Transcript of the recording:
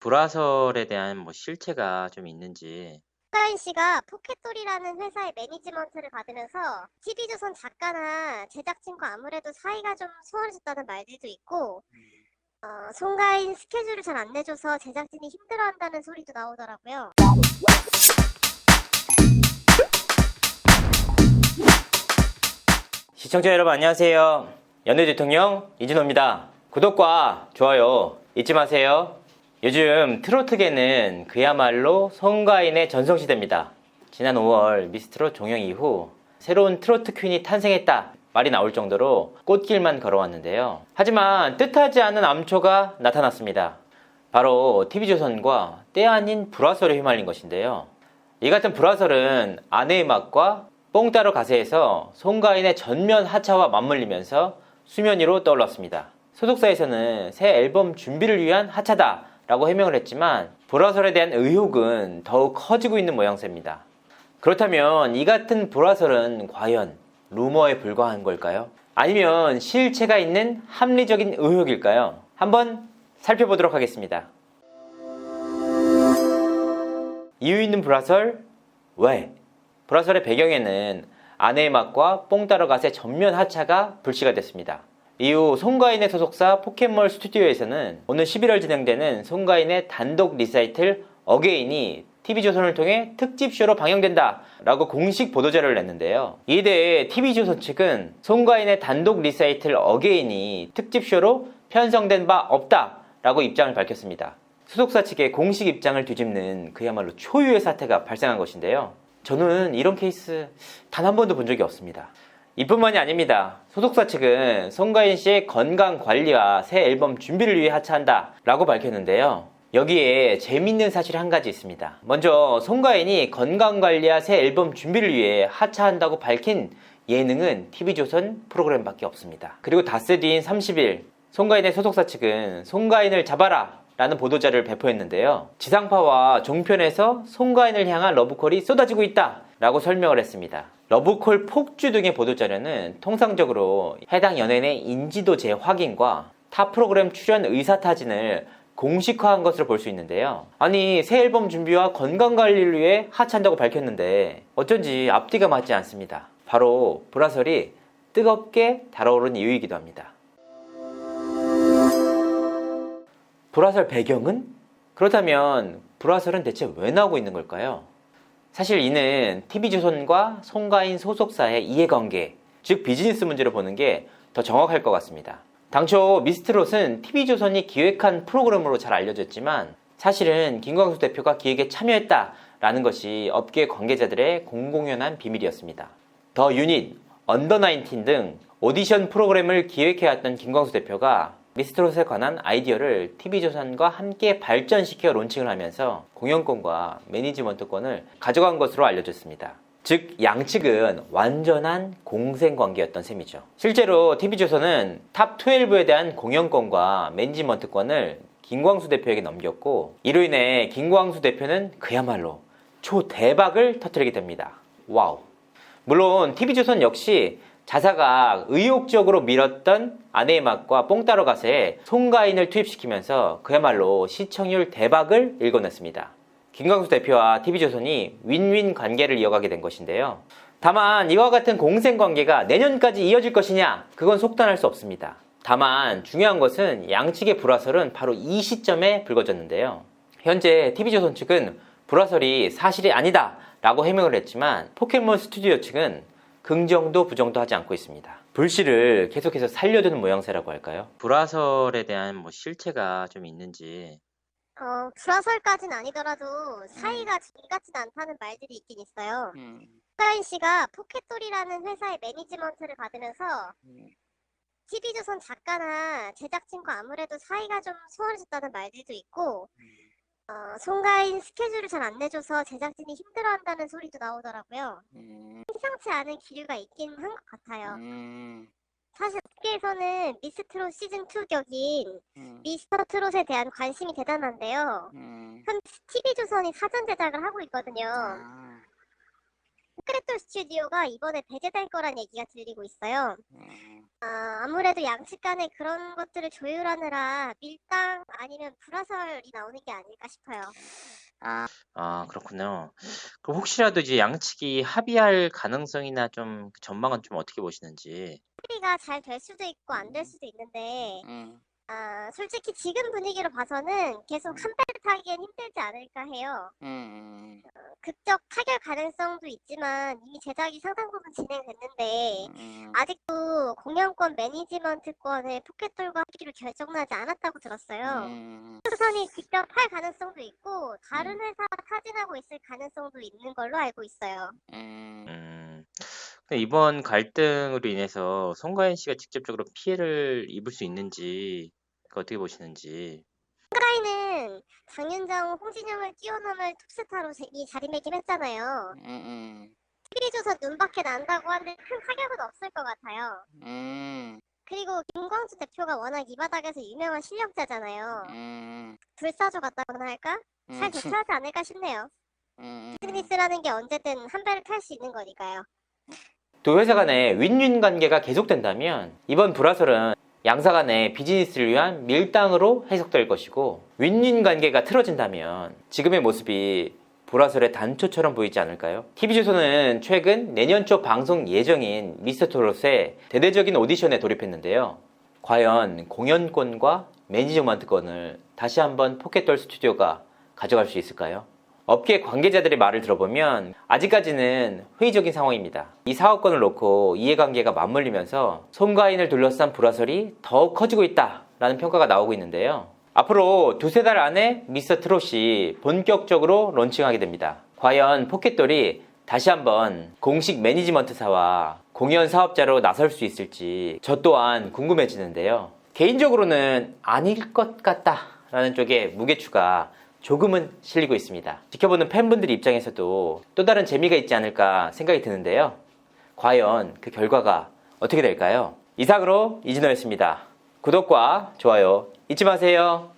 불화설에 대한 실체가 좀 있는지. 서가인 씨가 포켓돌이라는 회사의 매니지먼트를 받으면서 TV조선 작가나 제작진과 아무래도 사이가 좀 소원해졌다는 말들도 있고, 송가인 스케줄을 잘 안 내줘서 제작진이 힘들어한다는 소리도 나오더라고요. 시청자 여러분 안녕하세요. 연예 대통령 이진호입니다. 구독과 좋아요 잊지 마세요. 요즘 트로트계는 그야말로 송가인의 전성시대입니다. 지난 5월 미스트롯 종영 이후 새로운 트로트 퀸이 탄생했다 말이 나올 정도로 꽃길만 걸어왔는데요. 하지만 뜻하지 않은 암초가 나타났습니다. 바로 TV조선과 때 아닌 불화설에 휘말린 것인데요. 이 같은 불화설은 아내의 맛과 뽕 따러 가세에서 송가인의 전면 하차와 맞물리면서 수면 위로 떠올랐습니다. 소속사에서는 새 앨범 준비를 위한 하차다 라고 해명을 했지만 불화설에 대한 의혹은 더욱 커지고 있는 모양새입니다. 그렇다면 이 같은 불화설은 과연 루머에 불과한 걸까요? 아니면 실체가 있는 합리적인 의혹일까요? 한번 살펴보도록 하겠습니다. 이유 있는 불화설? 왜? 불화설의 배경에는 아내의 맛과 뽕 따러 갓의 전면 하차가 불씨가 됐습니다. 이후 송가인의 소속사 포켓몰 스튜디오에서는 오늘 11월 진행되는 송가인의 단독 리사이틀 어게인이 TV조선을 통해 특집쇼로 방영된다 라고 공식 보도자료를 냈는데요. 이에 대해 TV조선 측은 송가인의 단독 리사이틀 어게인이 특집쇼로 편성된 바 없다 라고 입장을 밝혔습니다. 소속사 측의 공식 입장을 뒤집는 그야말로 초유의 사태가 발생한 것인데요. 저는 이런 케이스 단 한 번도 본 적이 없습니다. 이뿐만이 아닙니다. 소속사 측은 송가인 씨의 건강 관리와 새 앨범 준비를 위해 하차한다 라고 밝혔는데요. 여기에 재밌는 사실이 한 가지 있습니다. 먼저 송가인이 건강 관리와 새 앨범 준비를 위해 하차한다고 밝힌 예능은 TV조선 프로그램밖에 없습니다. 그리고 닷새 뒤인 30일 송가인의 소속사 측은 송가인을 잡아라 라는 보도자료를 배포했는데요. 지상파와 종편에서 송가인을 향한 러브콜이 쏟아지고 있다 라고 설명을 했습니다. 러브콜 폭주 등의 보도자료는 통상적으로 해당 연예인의 인지도 재확인과 타 프로그램 출연 의사타진을 공식화한 것으로 볼 수 있는데요. 아니 새 앨범 준비와 건강관리를 위해 하차한다고 밝혔는데 어쩐지 앞뒤가 맞지 않습니다. 바로 불화설이 뜨겁게 달아오른 이유이기도 합니다. 불화설 배경은? 그렇다면 불화설은 대체 왜 나오고 있는 걸까요? 사실 이는 TV조선과 송가인 소속사의 이해관계, 즉 비즈니스 문제로 보는 게 더 정확할 것 같습니다. 당초 미스트롯은 TV조선이 기획한 프로그램으로 잘 알려졌지만 사실은 김광수 대표가 기획에 참여했다라는 것이 업계 관계자들의 공공연한 비밀이었습니다. 더 유닛, 언더 19 등 오디션 프로그램을 기획해왔던 김광수 대표가 미스트롯에 관한 아이디어를 TV조선과 함께 발전시켜 론칭을 하면서 공연권과 매니지먼트권을 가져간 것으로 알려졌습니다. 즉 양측은 완전한 공생관계였던 셈이죠. 실제로 TV조선은 탑12에 대한 공연권과 매니지먼트권을 김광수 대표에게 넘겼고 이로 인해 김광수 대표는 그야말로 초대박을 터뜨리게 됩니다. 와우. 물론 TV조선 역시 자사가 의욕적으로 밀었던 아내의 맛과 뽕 따러 가세에 송가인을 투입시키면서 그야말로 시청률 대박을 일궈냈습니다. 김광수 대표와 TV조선이 윈윈 관계를 이어가게 된 것인데요. 다만 이와 같은 공생관계가 내년까지 이어질 것이냐 그건 속단할 수 없습니다. 다만 중요한 것은 양측의 불화설은 바로 이 시점에 불거졌는데요. 현재 TV조선 측은 불화설이 사실이 아니다 라고 해명을 했지만 포켓몬 스튜디오 측은 긍정도 부정도 하지 않고 있습니다. 불씨를 계속해서 살려두는 모양새라고 할까요? 불화설에 대한 실체가 좀 있는지. 불화설까진 아니더라도 사이가 좋같진 않다는 말들이 있긴 있어요. 서가인 씨가 포켓돌이라는 회사의 매니지먼트를 받으면서 TV조선 작가나 제작진과 아무래도 사이가 좀 소원해졌다는 말들도 있고, 송가인 스케줄을 잘 안 내줘서 제작진이 힘들어한다는 소리도 나오더라고요. 심상치 않은 기류가 있긴 한 것 같아요. 사실 업계에서는 미스트롯 시즌2 격인 미스터트롯에 대한 관심이 대단한데요. 현 TV조선이 사전 제작을 하고 있거든요. 포켓돌 스튜디오가 이번에 배제될 거란 얘기가 들리고 있어요. 아무래도 양측 간에 그런 것들을 조율하느라 밀당 아니면 불화설이 나오는 게 아닐까 싶어요. 아, 그렇군요. 그럼 혹시라도 이제 양측이 합의할 가능성이나 좀 전망은 좀 어떻게 보시는지. 합의가 잘 될 수도 있고 안 될 수도 있는데 솔직히 지금 분위기로 봐서는 계속 한 배를 타기엔 힘들지 않을까 해요. 극적 타결 가능성도 있지만 이미 제작이 상당 부분 진행됐는데 아직도 공연권 매니지먼트권을 포켓돌과 하기로 결정나지 않았다고 들었어요. 우선이 직접 할 가능성도 있고 다른 회사가 타진하고 있을 가능성도 있는 걸로 알고 있어요. 근데 이번 갈등으로 인해서 송가인 씨가 직접적으로 피해를 입을 수 있는지 어떻게 보시는지. 송가인은 장윤정, 홍진영을 뛰어넘을 톱스타로 자리매김했잖아요. TV조선 눈밖에 난다고 하는데 큰 타격은 없을 것 같아요. 그리고 김광수 대표가 워낙 이 바닥에서 유명한 실력자잖아요. 불사조 같다고나 할까? 잘 대처하지 않을까 싶네요. 비즈니스라는 게 언제든 한 배를 탈 수 있는 거니까요. 두 회사 간의 윈윈 관계가 계속된다면 이번 불화설은 양사 간의 비즈니스를 위한 밀당으로 해석될 것이고, 윈윈 관계가 틀어진다면 지금의 모습이 불화설의 단초처럼 보이지 않을까요? TV조선은 최근 내년 초 방송 예정인 미스터 트롯의 대대적인 오디션에 돌입했는데요. 과연 공연권과 매니지먼트권을 다시 한번 포켓돌 스튜디오가 가져갈 수 있을까요? 업계 관계자들의 말을 들어보면 아직까지는 회의적인 상황입니다. 이 사업권을 놓고 이해관계가 맞물리면서 송가인을 둘러싼 불화설이 더욱 커지고 있다라는 평가가 나오고 있는데요. 앞으로 두세 달 안에 미스터 트롯이 본격적으로 론칭하게 됩니다. 과연 포켓돌이 다시 한번 공식 매니지먼트사와 공연 사업자로 나설 수 있을지 저 또한 궁금해지는데요. 개인적으로는 아닐 것 같다라는 쪽에 무게추가 조금은 실리고 있습니다. 지켜보는 팬분들 입장에서도 또 다른 재미가 있지 않을까 생각이 드는데요. 과연 그 결과가 어떻게 될까요? 이상으로 이진호였습니다. 구독과 좋아요 잊지 마세요.